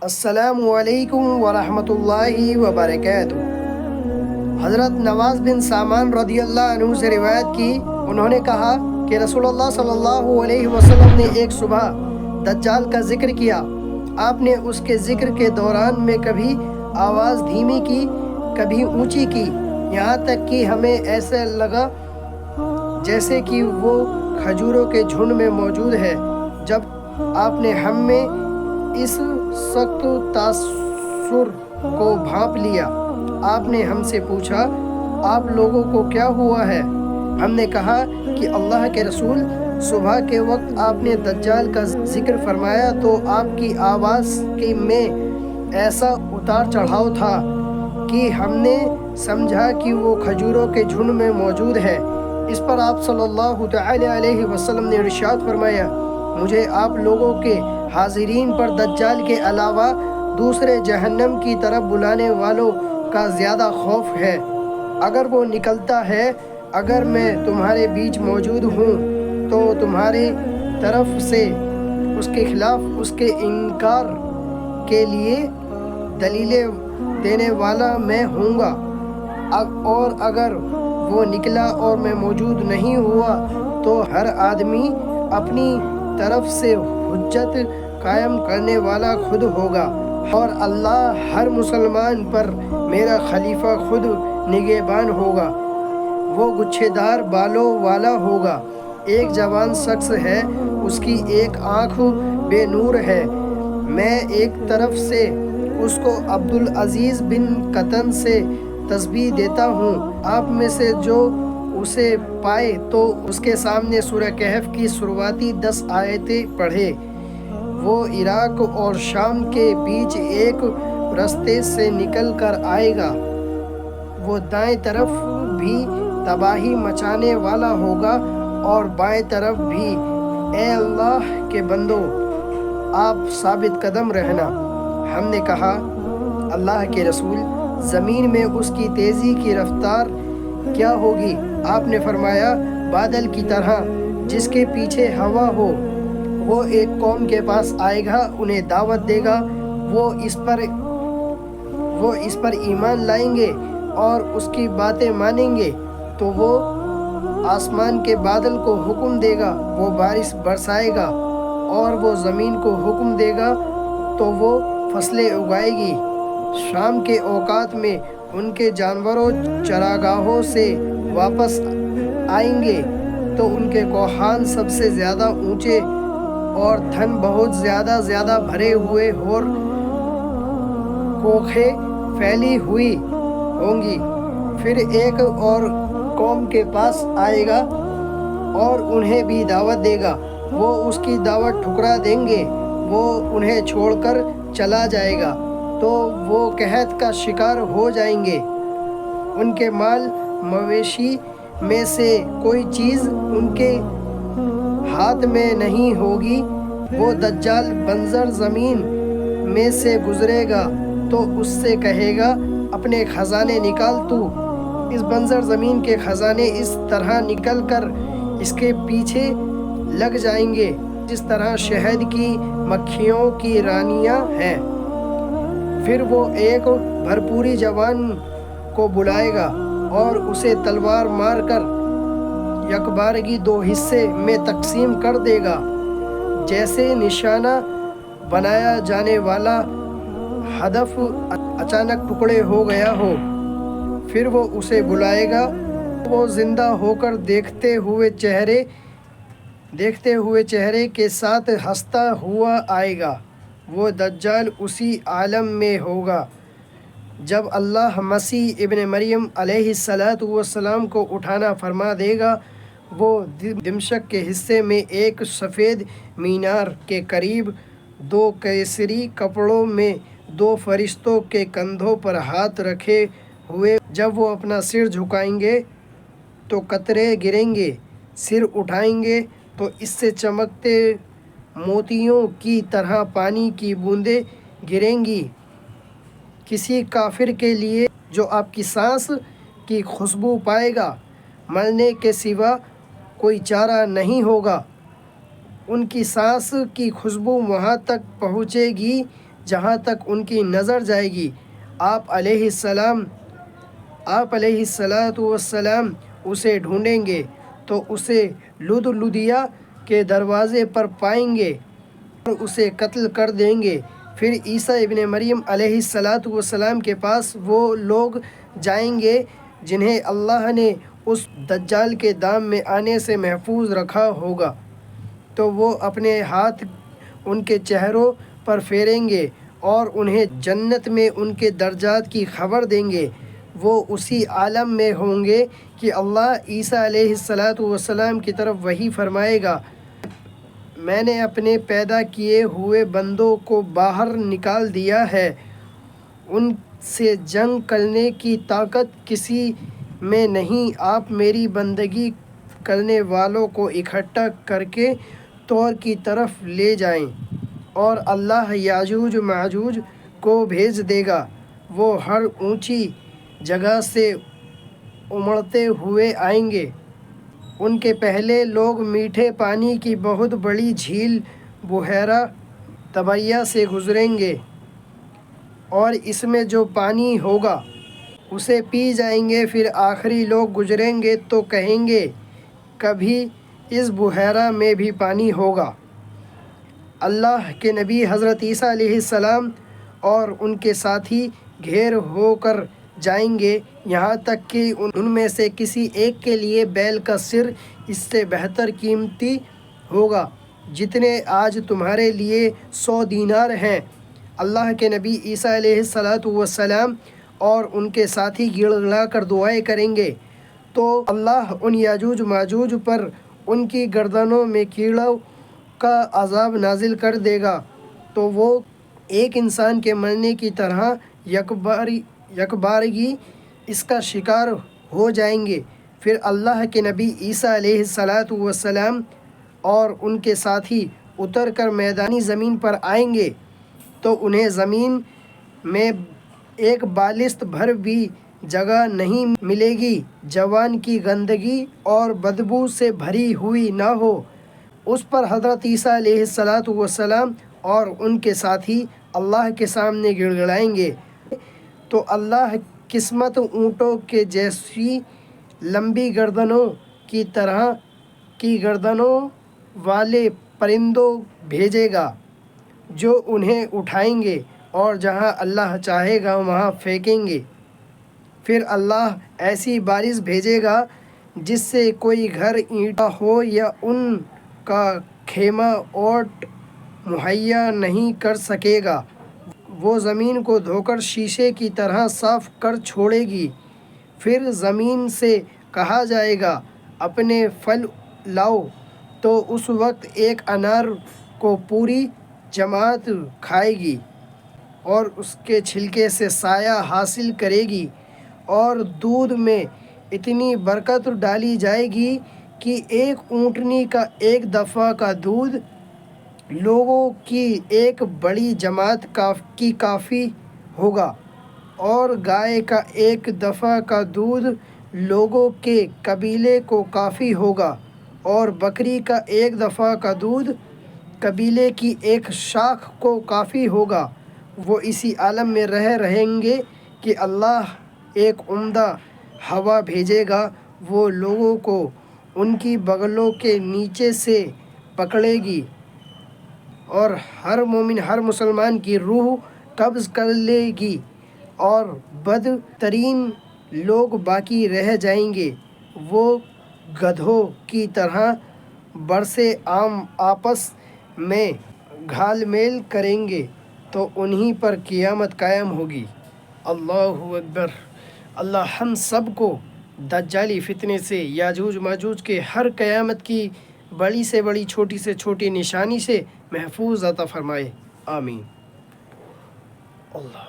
السلام علیکم ورحمۃ اللہ وبرکاتہ۔ حضرت نواز بن سامان رضی اللہ عنہ سے روایت کی، انہوں نے کہا کہ رسول اللہ صلی اللہ علیہ وسلم نے ایک صبح دجال کا ذکر کیا۔ آپ نے اس کے ذکر کے دوران میں کبھی آواز دھیمی کی، کبھی اونچی کی، یہاں تک کہ ہمیں ایسا لگا جیسے کہ وہ کھجوروں کے جھنڈ میں موجود ہے۔ جب آپ نے ہم میں اس سخت تاثر کو بھانپ لیا، آپ نے ہم سے پوچھا، آپ لوگوں کو کیا ہوا ہے؟ ہم نے کہا کہ اللہ کے رسول، صبح کے وقت آپ نے دجال کا ذکر فرمایا تو آپ کی آواز میں ایسا اتار چڑھاؤ تھا کہ ہم نے سمجھا کہ وہ کھجوروں کے جھنڈ میں موجود ہے۔ اس پر آپ صلی اللہ تعالی علیہ وسلم نے ارشاد فرمایا، مجھے آپ لوگوں کے حاضرین پر دجال کے علاوہ دوسرے جہنم کی طرف بلانے والوں کا زیادہ خوف ہے۔ اگر وہ نکلتا ہے، اگر میں تمہارے بیچ موجود ہوں تو تمہاری طرف سے اس کے خلاف اس کے انکار کے لیے دلیلیں دینے والا میں ہوں گا، اور اگر وہ نکلا اور میں موجود نہیں ہوا تو ہر آدمی اپنی طرف سے حجت قائم کرنے والا خود ہوگا، اور اللہ ہر مسلمان پر میرا خلیفہ خود نگہبان ہوگا۔ وہ گچھے دار بالوں والا ہوگا، ایک جوان شخص ہے، اس کی ایک آنکھ بے نور ہے۔ میں ایک طرف سے اس کو عبدالعزیز بن قطن سے تشبیہ دیتا ہوں، آپ میں سے جو اسے پائے تو اس کے سامنے سورہ کہف کی شروعاتی 10 آیتیں پڑھے۔ وہ عراق اور شام کے بیچ ایک راستے سے نکل کر آئے گا، وہ دائیں طرف بھی تباہی مچانے والا ہوگا اور بائیں طرف بھی۔ اے اللہ کے بندو، آپ ثابت قدم رہنا۔ ہم نے کہا، اللہ کے رسول، زمین میں اس کی تیزی کی رفتار کیا ہوگی؟ آپ نے فرمایا، بادل کی طرح جس کے پیچھے ہوا ہو۔ وہ ایک قوم کے پاس آئے گا، انہیں دعوت دے گا، وہ اس پر ایمان لائیں گے اور اس کی باتیں مانیں گے تو وہ آسمان کے بادل کو حکم دے گا، وہ بارش برسائے گا، اور وہ زمین کو حکم دے گا تو وہ فصلیں اگائے گی۔ شام کے اوقات میں ان کے جانوروں چراگاہوں سے واپس آئیں گے تو ان کے کوہان سب سے زیادہ اونچے اور دھن بہت زیادہ بھرے ہوئے اور کوکھیں پھیلی ہوئی ہوں گی۔ پھر ایک اور قوم کے پاس آئے گا اور انہیں بھی دعوت دے گا، وہ اس کی دعوت ٹھکرا دیں گے، وہ انہیں چھوڑ کر چلا جائے گا تو وہ قحط کا شکار ہو جائیں گے، ان کے مال مویشی میں سے کوئی چیز ان کے ہاتھ میں نہیں ہوگی۔ وہ دجال بنجر زمین میں سے گزرے گا تو اس سے کہے گا، اپنے خزانے نکال تو۔ اس بنجر زمین کے خزانے اس طرح نکل کر اس کے پیچھے لگ جائیں گے جس طرح شہد کی مکھیوں کی رانیاں ہیں۔ پھر وہ ایک بھرپوری جوان کو بلائے گا اور اسے تلوار مار کر یکبارگی 2 حصے میں تقسیم کر دے گا، جیسے نشانہ بنایا جانے والا ہدف اچانک ٹکڑے ہو گیا ہو۔ پھر وہ اسے بلائے گا، وہ زندہ ہو کر دیکھتے ہوئے چہرے کے ساتھ ہنستا ہوا آئے گا۔ وہ دجال اسی عالم میں ہوگا جب اللہ مسیح ابن مریم علیہ السلام کو اٹھانا فرما دے گا۔ وہ دمشق کے حصے میں ایک سفید مینار کے قریب 2 کیسری کپڑوں میں 2 فرشتوں کے کندھوں پر ہاتھ رکھے ہوئے، جب وہ اپنا سر جھکائیں گے تو قطرے گریں گے، سر اٹھائیں گے تو اس سے چمکتے موتیوں کی طرح پانی کی بوندیں گریں گی۔ کسی کافر کے لیے جو آپ کی سانس کی خوشبو پائے گا، مرنے کے سوا کوئی چارہ نہیں ہوگا۔ ان کی سانس کی خوشبو وہاں تک پہنچے گی جہاں تک ان کی نظر جائے گی۔ آپ علیہ السلام اسے ڈھونڈیں گے تو اسے لدیا کے دروازے پر پائیں گے اور اسے قتل کر دیں گے۔ پھر عیسیٰ ابن مریم علیہ السلام کے پاس وہ لوگ جائیں گے جنہیں اللہ نے اس دجال کے دام میں آنے سے محفوظ رکھا ہوگا، تو وہ اپنے ہاتھ ان کے چہروں پر پھیریں گے اور انہیں جنت میں ان کے درجات کی خبر دیں گے۔ وہ اسی عالم میں ہوں گے کہ اللہ عیسیٰ علیہ السلام کی طرف وحی فرمائے گا، میں نے اپنے پیدا کیے ہوئے بندوں کو باہر نکال دیا ہے، ان سے جنگ کرنے کی طاقت کسی میں نہیں، آپ میری بندگی کرنے والوں کو اکٹھا کر کے طور کی طرف لے جائیں، اور اللہ یاجوج ماجوج کو بھیج دے گا، وہ ہر اونچی جگہ سے امڑتے ہوئے آئیں گے۔ ان کے پہلے لوگ میٹھے پانی کی بہت بڑی جھیل بحیرہ طبریہ سے گزریں گے، اور اس میں جو پانی ہوگا اسے پی جائیں گے۔ پھر آخری لوگ گزریں گے تو کہیں گے، کبھی اس بحیرہ میں بھی پانی ہوگا۔ اللہ کے نبی حضرت عیسیٰ علیہ السلام اور ان کے ساتھی گھیر ہو کر جائیں گے، یہاں تک کہ ان میں سے کسی ایک کے لیے بیل کا سر اس سے بہتر قیمتی ہوگا جتنے آج تمہارے لیے 100 دینار ہیں۔ اللہ کے نبی عیسیٰ علیہ السلام اور ان کے ساتھی گڑ گڑا کر دعائیں کریں گے تو اللہ ان یاجوج ماجوج پر ان کی گردنوں میں کیڑوں کا عذاب نازل کر دے گا، تو وہ ایک انسان کے مرنے کی طرح یکبارگی اس کا شکار ہو جائیں گے۔ پھر اللہ کے نبی عیسیٰ علیہ السلام اور ان کے ساتھی اتر کر میدانی زمین پر آئیں گے تو انہیں زمین میں ایک بالشت بھر بھی جگہ نہیں ملے گی جوان کی گندگی اور بدبو سے بھری ہوئی نہ ہو۔ اس پر حضرت عیسیٰ علیہ السلام اور ان کے ساتھی اللہ کے سامنے گڑ گڑائیں گے تو اللہ قسمت اونٹوں کے جیسی لمبی گردنوں کی طرح کی گردنوں والے پرندوں بھیجے گا جو انہیں اٹھائیں گے اور جہاں اللہ چاہے گا وہاں پھینکیں گے۔ پھر اللہ ایسی بارش بھیجے گا جس سے کوئی گھر اینٹا ہو یا ان کا خیمہ اوٹ مہیا نہیں کر سکے گا، وہ زمین کو دھو کر شیشے کی طرح صاف کر چھوڑے گی۔ پھر زمین سے کہا جائے گا، اپنے پھل لاؤ، تو اس وقت ایک انار کو پوری جماعت کھائے گی اور اس کے چھلکے سے سایہ حاصل کرے گی، اور دودھ میں اتنی برکت ڈالی جائے گی کہ ایک اونٹنی کا ایک دفعہ کا دودھ لوگوں کی ایک بڑی جماعت کی کافی ہوگا، اور گائے کا ایک دفعہ کا دودھ لوگوں کے قبیلے کو کافی ہوگا، اور بکری کا ایک دفعہ کا دودھ قبیلے کی ایک شاخ کو کافی ہوگا۔ وہ اسی عالم میں رہیں گے کہ اللہ ایک عمدہ ہوا بھیجے گا، وہ لوگوں کو ان کی بغلوں کے نیچے سے پکڑے گی، اور ہر مومن ہر مسلمان کی روح قبض کر لے گی، اور بدترین لوگ باقی رہ جائیں گے، وہ گدھوں کی طرح برسے عام آپس میں گھال میل کریں گے، تو انہی پر قیامت قائم ہوگی۔ اللہ اکبر۔ اللہ ہم سب کو دجالی فتنے سے، یاجوج ماجوج کے ہر قیامت کی بڑی سے بڑی چھوٹی سے چھوٹی نشانی سے محفوظ عطا فرمائے، آمین۔ اللہ